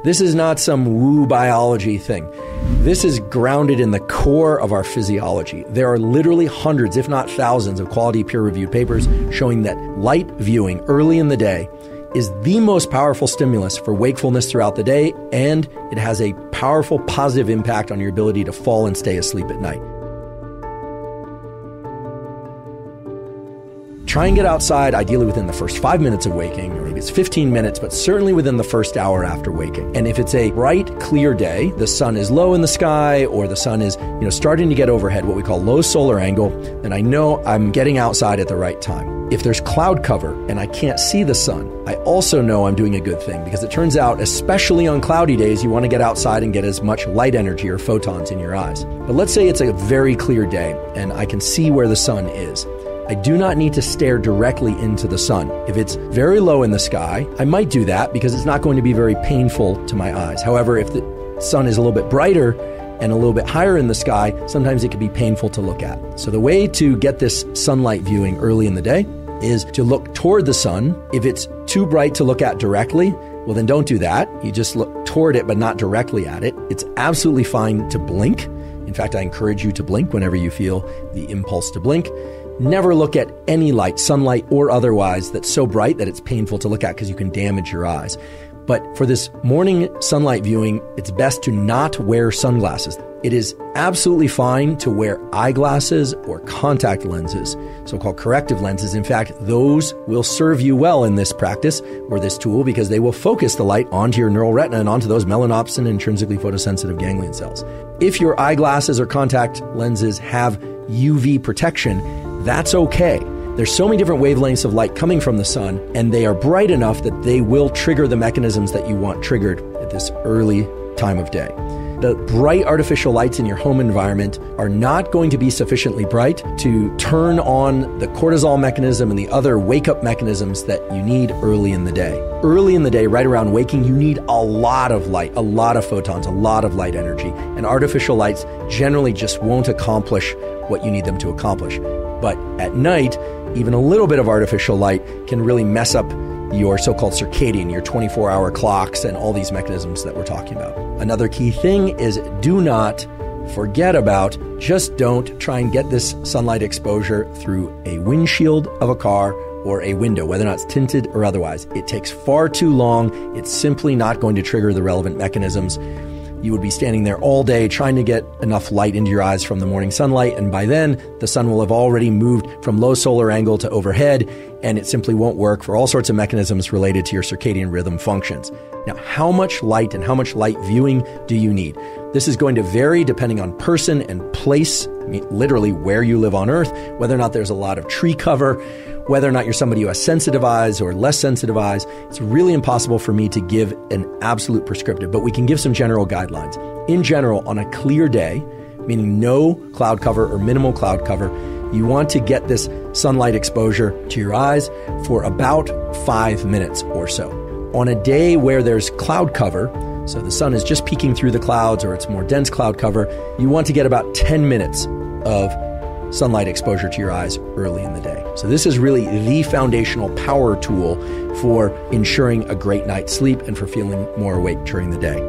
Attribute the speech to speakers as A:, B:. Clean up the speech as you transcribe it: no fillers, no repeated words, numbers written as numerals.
A: This is not some woo biology thing. This is grounded in the core of our physiology. There are literally hundreds, if not thousands, of quality peer-reviewed papers showing that light viewing early in the day is the most powerful stimulus for wakefulness throughout the day, and it has a powerful positive impact on your ability to fall and stay asleep at night. Try and get outside, ideally within the first 5 minutes of waking, or maybe it's 15 minutes, but certainly within the first hour after waking. And if it's a bright, clear day, the sun is low in the sky, or the sun is, starting to get overhead, what we call low solar angle, then I know I'm getting outside at the right time. If there's cloud cover and I can't see the sun, I also know I'm doing a good thing, because it turns out, especially on cloudy days, you want to get outside and get as much light energy or photons in your eyes. But let's say it's a very clear day and I can see where the sun is. I do not need to stare directly into the sun. If it's very low in the sky, I might do that because it's not going to be very painful to my eyes. However, if the sun is a little bit brighter and a little bit higher in the sky, sometimes it can be painful to look at. So the way to get this sunlight viewing early in the day is to look toward the sun. If it's too bright to look at directly, well, then don't do that. You just look toward it, but not directly at it. It's absolutely fine to blink. In fact, I encourage you to blink whenever you feel the impulse to blink. Never look at any light, sunlight or otherwise, that's so bright that it's painful to look at because you can damage your eyes. But for this morning sunlight viewing, it's best to not wear sunglasses. It is absolutely fine to wear eyeglasses or contact lenses, so-called corrective lenses. In fact, those will serve you well in this practice or this tool because they will focus the light onto your neural retina and onto those melanopsin intrinsically photosensitive ganglion cells. If your eyeglasses or contact lenses have UV protection, that's okay. There's so many different wavelengths of light coming from the sun, and they are bright enough that they will trigger the mechanisms that you want triggered at this early time of day. The bright artificial lights in your home environment are not going to be sufficiently bright to turn on the cortisol mechanism and the other wake-up mechanisms that you need early in the day. Early in the day, right around waking, you need a lot of light, a lot of photons, a lot of light energy, and artificial lights generally just won't accomplish what you need them to accomplish. But at night, even a little bit of artificial light can really mess up your so-called circadian, your 24-hour clocks, and all these mechanisms that we're talking about. Another key thing is do not forget about, just don't try and get this sunlight exposure through a windshield of a car or a window, whether or not it's tinted or otherwise. It takes far too long. It's simply not going to trigger the relevant mechanisms. You would be standing there all day trying to get enough light into your eyes from the morning sunlight, and by then, the sun will have already moved from low solar angle to overhead, and it simply won't work for all sorts of mechanisms related to your circadian rhythm functions. Now, how much light and how much light viewing do you need? This is going to vary depending on person and place, literally where you live on Earth, whether or not there's a lot of tree cover, whether or not you're somebody who has sensitive eyes or less sensitive eyes. It's really impossible for me to give an absolute prescriptive, but we can give some general guidelines. In general, on a clear day, meaning no cloud cover or minimal cloud cover, you want to get this sunlight exposure to your eyes for about 5 minutes or so. On a day where there's cloud cover, so the sun is just peeking through the clouds or it's more dense cloud cover, you want to get about 10 minutes of sunlight exposure to your eyes early in the day. So this is really the foundational power tool for ensuring a great night's sleep and for feeling more awake during the day.